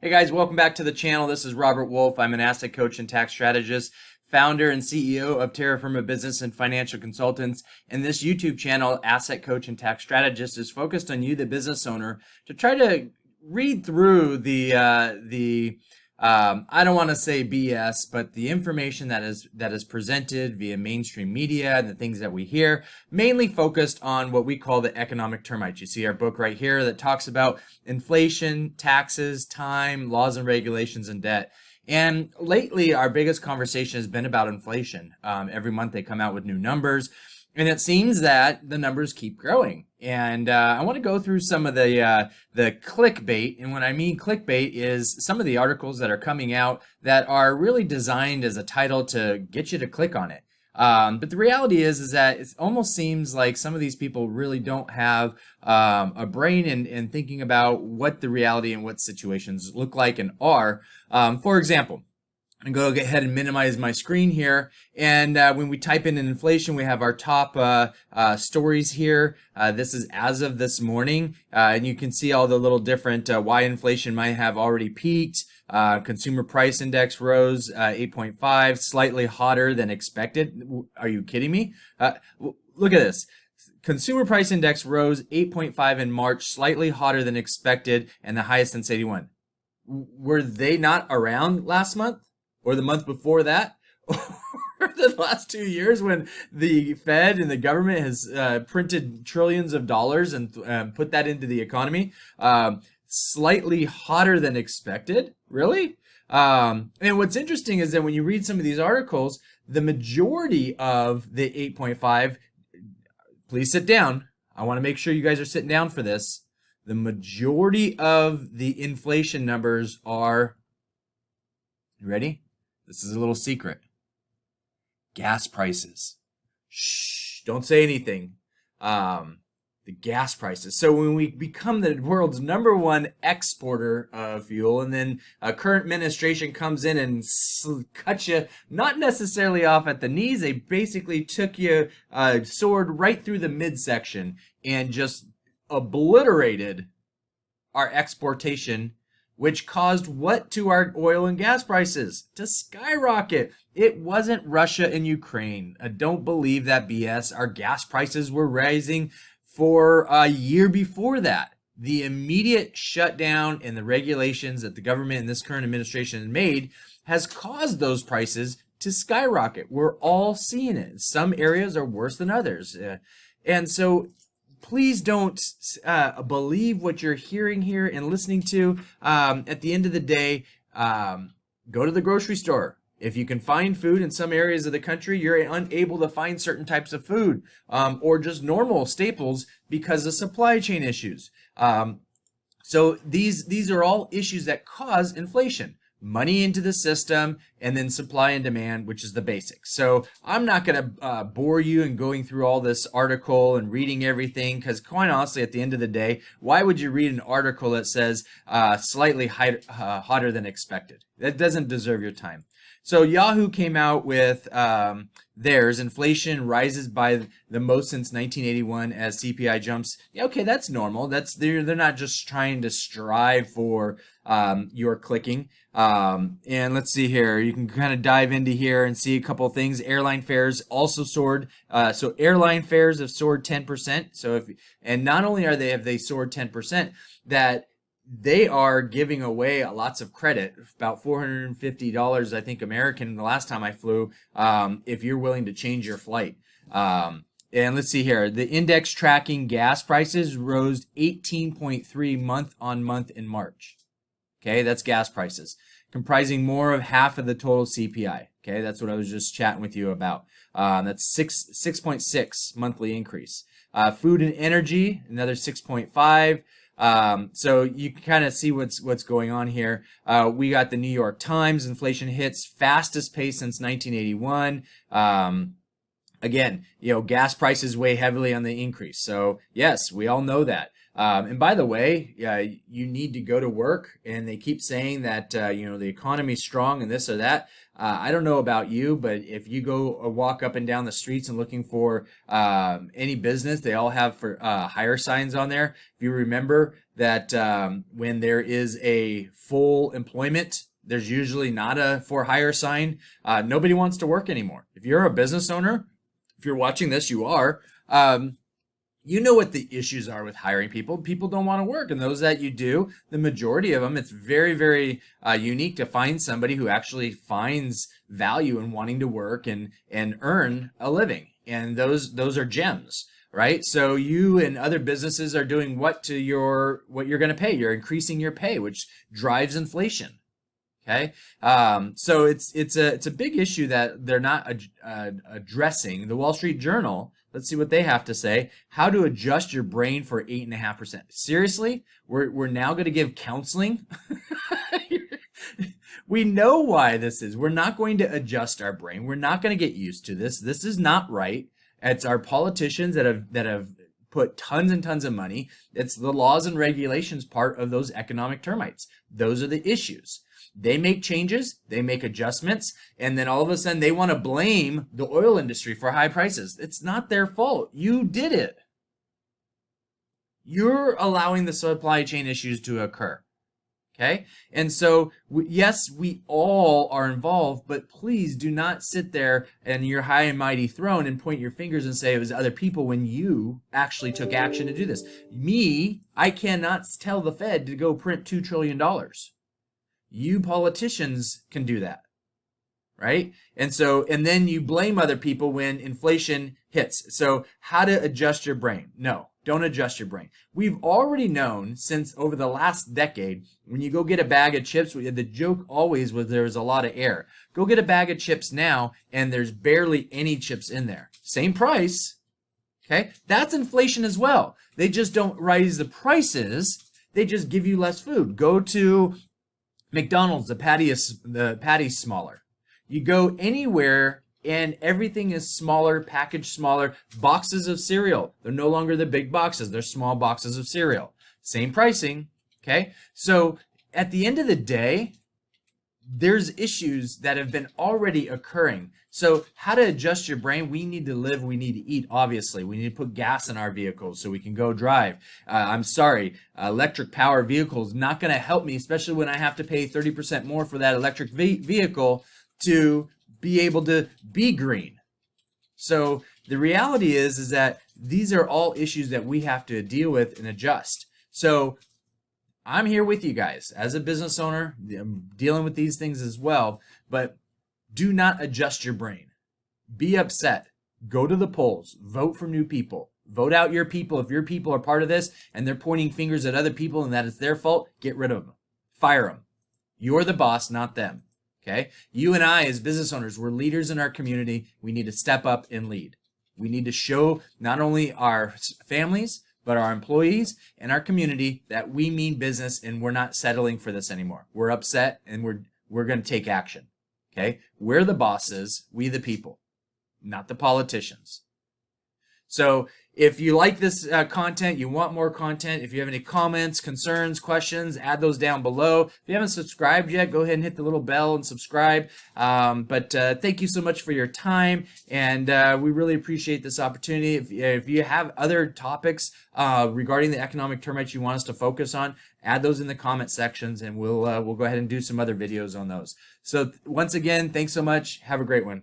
Hey guys, welcome back to the channel. This is Robert Wolf. I'm an asset coach and tax strategist, founder and CEO of Terra Firma Business and Financial Consultants. And this YouTube channel, Asset Coach and Tax Strategist, is focused on you, the business owner, to try to read through the I don't want to say BS, but the information that is presented via mainstream media and the things that we hear, mainly focused on what we call the economic termites. You see our book right here that talks about inflation, taxes, time, laws and regulations, and debt. And lately, our biggest conversation has been about inflation. Every month they come out with new numbers. And it seems that the numbers keep growing. And I want to go through some of the clickbait. And what I mean clickbait is some of the articles that are coming out that are really designed as a title to get you to click on it. But the reality is that it almost seems like some of these people really don't have a brain in thinking about what the reality and what situations look like and are. For example, I'm going to go ahead and minimize my screen here. And when we type in inflation, we have our top stories here. This is as of this morning. And you can see all the little different why inflation might have already peaked. Consumer price index rose 8.5, slightly hotter than expected. Are you kidding me? Look at this. Consumer price index rose 8.5 in March, slightly hotter than expected, and the highest since 81. Were they not around last month? Or the month before that, or the last 2 years when the Fed and the government has printed trillions of dollars and put that into the economy, slightly hotter than expected, really? And what's interesting is that when you read some of these articles, the majority of the 8.5, please sit down. I want to make sure you guys are sitting down for this. The majority of the inflation numbers are, you ready? This is a little secret. Gas prices. Shh, don't say anything. The gas prices. So when we become the world's #1 exporter of fuel, and then a current administration comes in and cuts you, not necessarily off at the knees, they basically took you sword right through the midsection and just obliterated our exportation, which caused what to our oil and gas prices? To skyrocket. It wasn't Russia and Ukraine. Don't believe that BS. Our gas prices were rising for a year before that. The immediate shutdown and the regulations that the government and this current administration made has caused those prices to skyrocket. We're all seeing it. Some areas are worse than others. And so please don't believe what you're hearing here and listening to. At the end of the day, go to the grocery store. If you can find food in some areas of the country, you're unable to find certain types of food or just normal staples because of supply chain issues. So these are all issues that cause inflation. Money into the system, and then supply and demand, which is the basics. So I'm not going to bore you in going through all this article and reading everything, because quite honestly, at the end of the day, why would you read an article that says slightly hotter than expected? That doesn't deserve your time. So Yahoo came out with theirs. Inflation rises by the most since 1981 as CPI jumps. Yeah, okay, that's normal. They're not just trying to strive for your clicking. And let's see here. You can kind of dive into here and see a couple of things. Airline fares also soared. So airline fares have soared 10%. And not only have they soared 10%, that they are giving away lots of credit, about $450, I think, American, the last time I flew, if you're willing to change your flight. And let's see here. The index tracking gas prices rose 18.3 month on month in March. Okay, that's gas prices, comprising more of half of the total CPI. Okay, that's what I was just chatting with you about. That's 6.6 monthly increase. Food and energy, another 6.5. So you can kind of see what's going on here. We got the New York Times, inflation hits fastest pace since 1981. Again, gas prices weigh heavily on the increase. So yes, we all know that. And by the way, you need to go to work, and they keep saying that, the economy's strong and this or that. I don't know about you, but if you go walk up and down the streets and looking for any business, they all have for hire signs on there. If you remember, that when there is a full employment, there's usually not a for hire sign. Nobody wants to work anymore. If you're a business owner, if you're watching this, you are. You know what the issues are with hiring people. People don't want to work. And those that you do, the majority of them, it's very, very unique to find somebody who actually finds value in wanting to work and earn a living. And those are gems, right? So you and other businesses are doing what you're going to pay. You're increasing your pay, which drives inflation. Okay, so it's a big issue that they're not addressing. The Wall Street Journal. Let's see what they have to say. How to adjust your brain for 8.5%. Seriously, we're now going to give counseling. We know why this is. We're not going to adjust our brain. We're not going to get used to this. This is not right. It's our politicians that have put tons and tons of money. It's the laws and regulations part of those economic termites. Those are the issues. They make changes, they make adjustments, and then all of a sudden they want to blame the oil industry for high prices. It's not their fault. You did it. You're allowing the supply chain issues to occur. Okay? And so, yes, we all are involved, but please do not sit there in your high and mighty throne and point your fingers and say it was other people when you actually took action to do this. I cannot tell the Fed to go print $2 trillion. You politicians can do that, right? And then you blame other people when inflation hits. So how to adjust your brain? No, don't adjust your brain. We've already known since over the last decade, when you go get a bag of chips, the joke always was there was a lot of air. Go get a bag of chips now, and there's barely any chips in there. Same price, okay? That's inflation as well. They just don't raise the prices. They just give you less food. Go to McDonald's, the patty's smaller. You go anywhere and everything is smaller, packaged smaller. Boxes of cereal, they're no longer the big boxes, they're small boxes of cereal. Same pricing, okay? So at the end of the day, there's issues that have been already occurring. So how to adjust your brain? We need to live, we need to eat, obviously. We need to put gas in our vehicles so we can go drive. I'm sorry, electric power vehicles not going to help me, especially when I have to pay 30% more for that electric vehicle to be able to be green. So the reality is that these are all issues that we have to deal with and adjust. So I'm here with you guys as a business owner. I'm dealing with these things as well, but do not adjust your brain. Be upset. Go to the polls. Vote for new people. Vote out your people. If your people are part of this and they're pointing fingers at other people and that it's their fault, get rid of them. Fire them. You're the boss, not them. Okay? You and I, as business owners, we're leaders in our community. We need to step up and lead. We need to show not only our families, but our employees and our community that we mean business and we're not settling for this anymore. We're upset and we're going to take action. Okay? We're the bosses, we the people, not the politicians. So if you like this content, you want more content, if you have any comments, concerns, questions, add those down below. If you haven't subscribed yet, go ahead and hit the little bell and subscribe. But thank you so much for your time, and we really appreciate this opportunity. If you have other topics regarding the economic termites you want us to focus on, add those in the comment sections, and we'll go ahead and do some other videos on those. So once again, thanks so much. Have a great one.